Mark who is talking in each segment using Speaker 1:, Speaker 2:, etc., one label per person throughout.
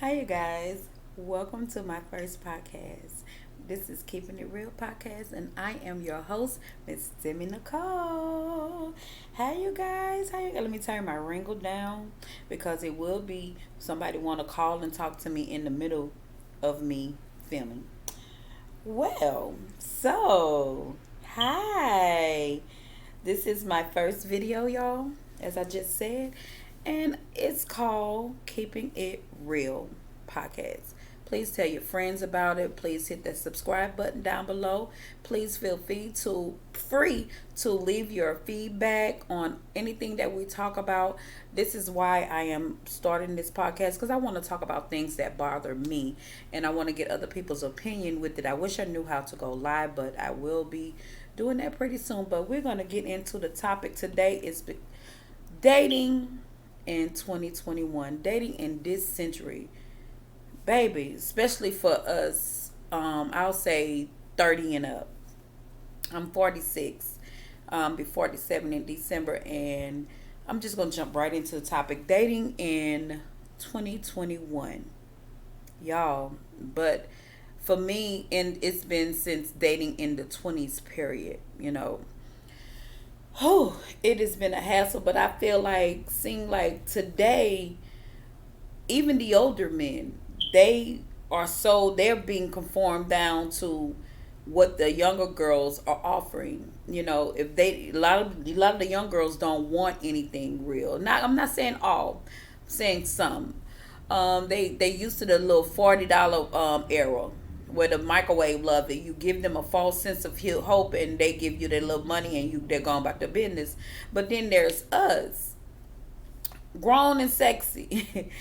Speaker 1: Hi, you guys. Welcome to my first podcast. This is Keeping It Real podcast, and I am your host, Miss Deme Nicole. Hi, you guys. How you guys? Let me turn my wrinkle down because it will be somebody want to call and talk to me in the middle of me filming. Hi. This is my first video, y'all, as I just said, and it's called Keeping It Real podcast. Please tell your friends about it. Please hit that subscribe button down below. Please feel free to leave your feedback on anything that we talk about. This is why I am starting this podcast because I want to talk about things that bother me and I want to get other people's opinion with it. I wish I knew how to go live, but I will be doing that pretty soon. But we're going to get into the topic today is dating in 2021, dating in this century, baby, especially for us. I'll say 30 and up. I'm 46. Be 47 in December, and I'm just gonna jump right into the topic: dating in 2021, y'all. But for me, and it's been since dating in the 20s period. Oh, it has been a hassle. But I feel like, seem like today, even the older men, they they're being conformed down to what the younger girls are offering. If they a lot of the young girls don't want anything real. Not I'm not saying all, I'm saying some. They used to the little $40 era where the microwave love it. You give them a false sense of hope and they give you their little money and they're going about their business. But then there's us, grown and sexy.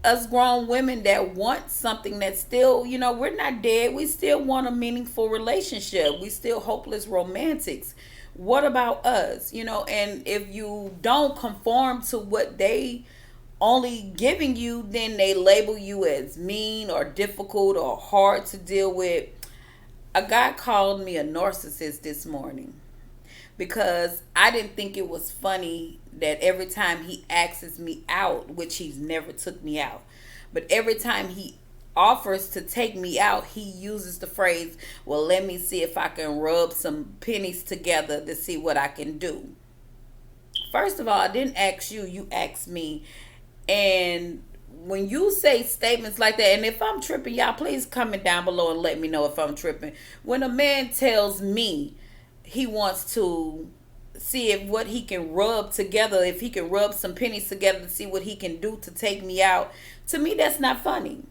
Speaker 1: Us grown women that want something that still, we're not dead. We still want a meaningful relationship. We still hopeless romantics. What about us? And if you don't conform to what they only giving you, then they label you as mean or difficult or hard to deal with. A guy called me a narcissist this morning because I didn't think it was funny that every time he asks me out, which he's never took me out, but every time he offers to take me out, he uses the phrase, well, let me see if I can rub some pennies together to see what I can do. First of all, I didn't ask you, you asked me. And when you say statements like that, and if I'm tripping, y'all please comment down below and let me know if I'm tripping. When a man tells me he wants to see if what he can rub together, if he can rub some pennies together to see what he can do to take me out, to me that's not funny.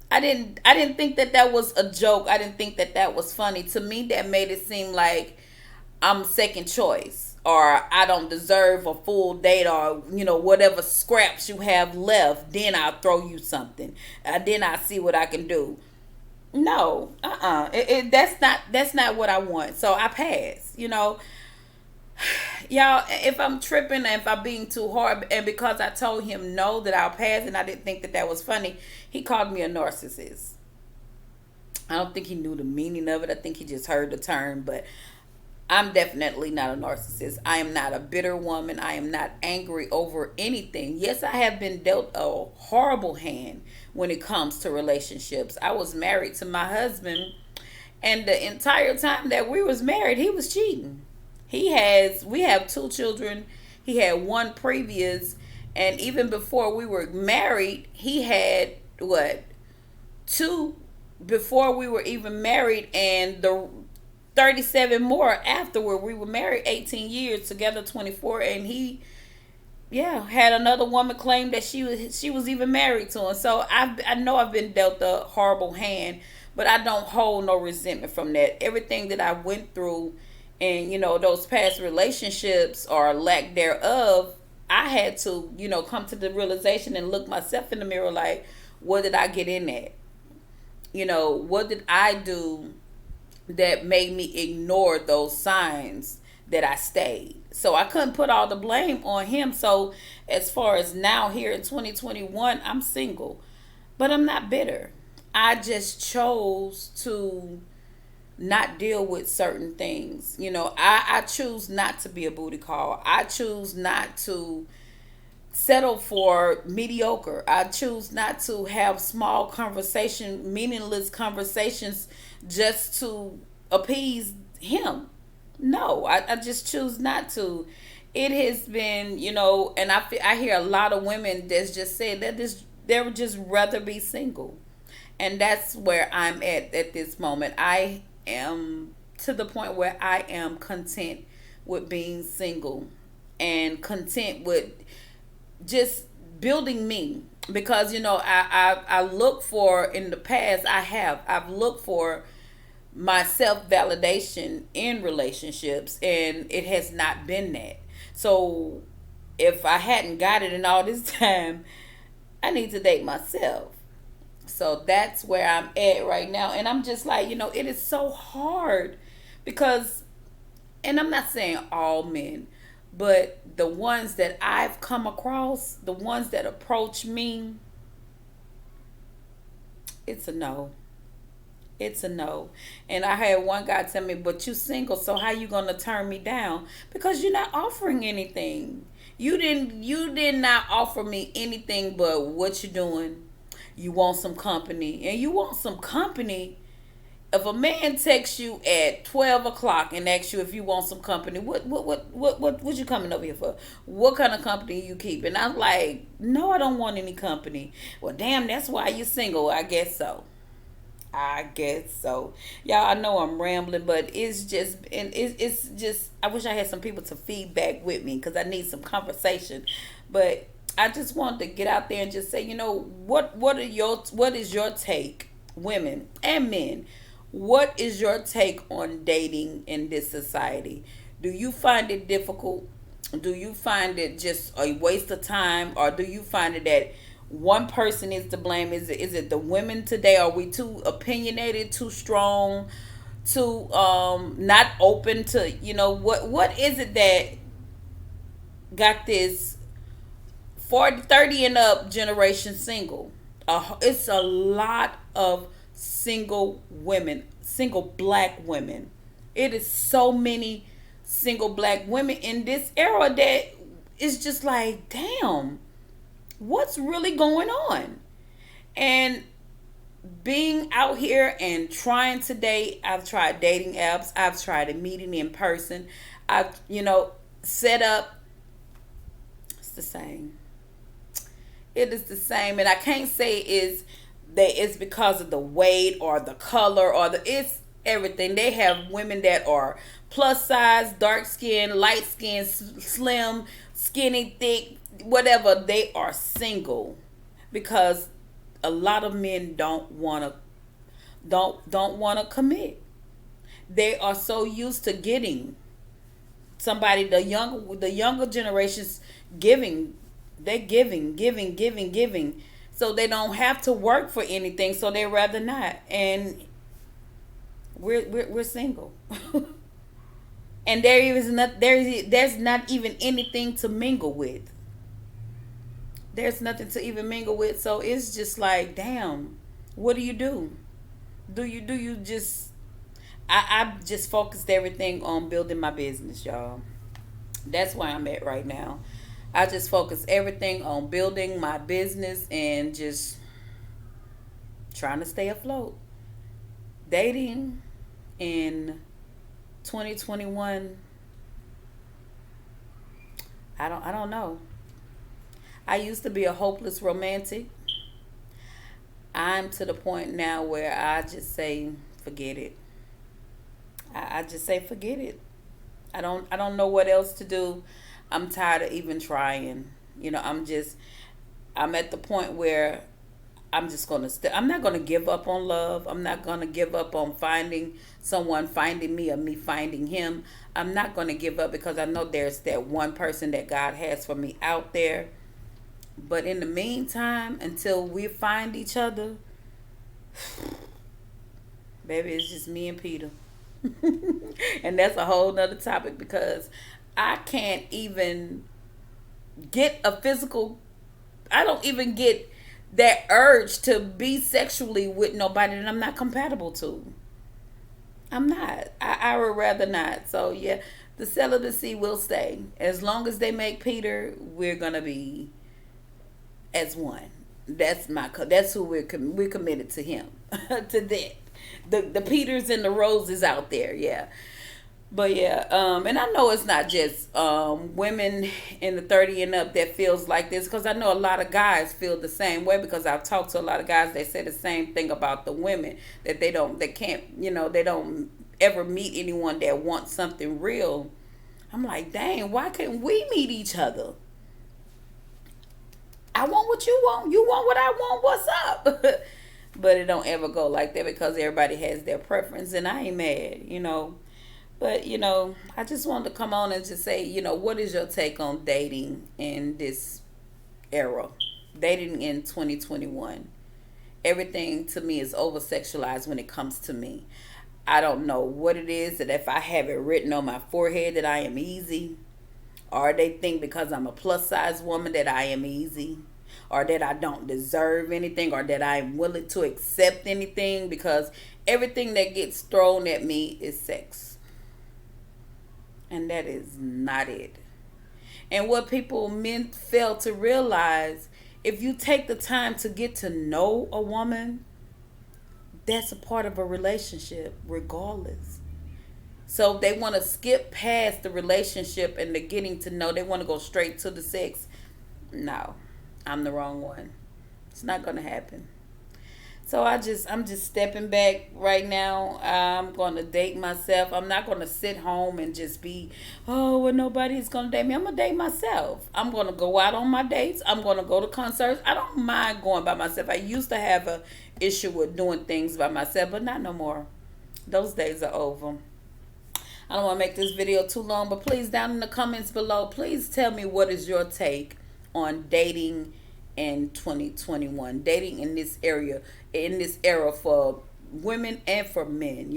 Speaker 1: I didn't think that that was a joke. I didn't think that that was funny. To me that made it seem like I'm second choice or I don't deserve a full date or whatever scraps you have left, then I'll throw you something. Then I see what I can do. No, that's not what I want. So I pass. Y'all, if I'm tripping and if I'm being too hard, and because I told him no, that I'll pass, and I didn't think that that was funny, he called me a narcissist. I don't think he knew the meaning of it. I think he just heard the term, but I'm definitely not a narcissist. I am not a bitter woman. I am not angry over anything. Yes, I have been dealt a horrible hand when it comes to relationships. I was married to my husband, and the entire time that we was married, he was cheating. We have two children. He had one previous, and even before we were married, he had what? Two before we were even married, and the 37 more afterward. We were married 18 years together, 24, and he had another woman claim that she was even married to him. So I know I've been dealt a horrible hand, but I don't hold no resentment from that. Everything that I went through and those past relationships or lack thereof, I had to come to the realization and look myself in the mirror like, what did I get in that? What did I do that made me ignore those signs that I stayed? So I couldn't put all the blame on him. So as far as now here in 2021, I'm single, but I'm not bitter. I just chose to not deal with certain things. I choose not to be a booty call. I choose not to settle for mediocre. I choose not to have small conversation, meaningless conversations just to appease him. No, I just choose not to. It has been, and I hear a lot of women that's just saying that they would just rather be single. And that's where I'm at this moment. I am to the point where I am content with being single and content with just building me, because I look for, in the past I've looked for my self validation in relationships, and it has not been that. So if I hadn't got it in all this time, I need to date myself. So that's where I'm at right now, and I'm just like, it is so hard because, and I'm not saying all men, but the ones that I've come across, the ones that approach me, it's a no. It's a no. And I had one guy tell me, but you single, so how you gonna turn me down? Because you're not offering anything. You did not offer me anything but what you doing. You want some company. And you want some company. If a man texts you at 12 o'clock and asks you if you want some company, what you coming over here for? What kind of company you keep? And I'm like, no, I don't want any company. Well, damn, that's why you single. I guess so. I guess so. Y'all, I know I'm rambling, but it's just I wish I had some people to feedback with me, because I need some conversation. But I just wanted to get out there and just say, what is your take, women and men? What is your take on dating in this society? Do you find it difficult? Do you find it just a waste of time, or do you find it that one person is to blame? Is it the women today? Are we too opinionated, too strong, too not open to, what is it that got this 40, 30 and up generation single? It's a lot of single women, single black women. It is so many single black women in this era that it's just like, damn, what's really going on? And being out here and trying to date, I've tried dating apps, I've tried a meeting in person, I've, set up. It's the same. It is the same. And I can't say it's because of the weight or the color or it's everything. They have women that are plus size, dark skin, light skin, slim, skinny, thick, whatever. They are single because a lot of men don't want to commit. They are so used to getting somebody. The younger generations giving. They're giving. So they don't have to work for anything. So they rather not. And we're single. And there's not even anything to mingle with. There's nothing to even mingle with. So it's just like, damn, what do you do? Do you just I've just focused everything on building my business, y'all. That's where I'm at right now. I just focus everything on building my business and just trying to stay afloat. Dating in 2021, I don't know. I used to be a hopeless romantic. I'm to the point now where I just say forget it. I just say forget it. I don't know what else to do. I'm tired of even trying. I'm at the point where I'm just gonna I'm not gonna give up on love. I'm not gonna give up on finding someone finding me or me finding him. I'm not gonna give up because I know there's that one person that God has for me out there. But in the meantime, until we find each other, baby, it's just me and Peter. And that's a whole nother topic because I can't even get a physical, I don't even get that urge to be sexually with nobody that I'm not compatible to. I'm not. I would rather not. So yeah, the celibacy will stay. As long as they make Peter, we're gonna be as one. That's who we're committed to him, to that. The Peters and the Roses out there, yeah. But yeah, and I know it's not just women in the 30 and up that feels like this, because I know a lot of guys feel the same way, because I've talked to a lot of guys. They say the same thing about the women, that they can't, they don't ever meet anyone that wants something real. I'm like, dang, why couldn't we meet each other? I want what you want. You want what I want. What's up? But it don't ever go like that, because everybody has their preference, and I ain't mad. But I just wanted to come on and just say, what is your take on dating in this era? Dating in 2021. Everything to me is over sexualized when it comes to me. I don't know what it is, that if I have it written on my forehead that I am easy, or they think because I'm a plus size woman that I am easy, or that I don't deserve anything, or that I'm willing to accept anything, because everything that gets thrown at me is sex. And that is not it. And what men fail to realize, if you take the time to get to know a woman, that's a part of a relationship regardless. So they want to skip past the relationship and the getting to know. They want to go straight to the sex. No, I'm the wrong one. It's not going to happen. So I'm just stepping back right now. I'm going to date myself. I'm not going to sit home and just be, oh, well, nobody's going to date me. I'm going to date myself. I'm going to go out on my dates. I'm going to go to concerts. I don't mind going by myself. I used to have a issue with doing things by myself, but not no more. Those days are over. I don't want to make this video too long, but please, down in the comments below, please tell me, what is your take on dating in 2021, dating in this era for women and for men.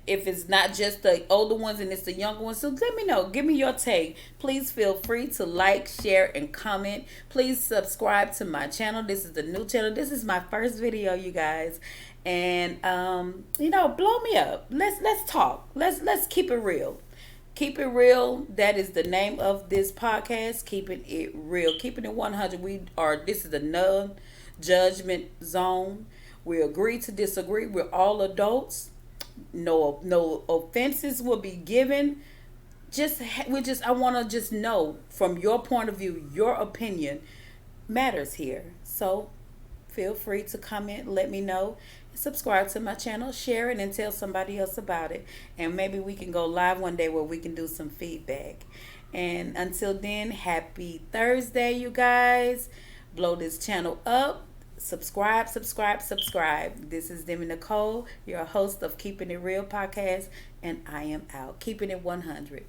Speaker 1: If it's not just the older ones and it's the younger ones, so let me know. Give me your take. Please feel free to like, share, and comment. Please subscribe to my channel. This is the new channel. This is my first video, you guys. And blow me up. Let's talk. Let's keep it real. Keep it real. That is the name of this podcast. Keeping it real. Keeping it 100. This is a non-judgment zone. We agree to disagree. We're all adults. No offenses will be given. I want to just know, from your point of view, your opinion matters here. So feel free to comment, let me know. Subscribe to my channel, share it, and tell somebody else about it. And maybe we can go live one day where we can do some feedback. And until then, happy Thursday, you guys. Blow this channel up. Subscribe. This is Deme Nicole, your host of Keeping It Real podcast, and I am out. Keeping it 100.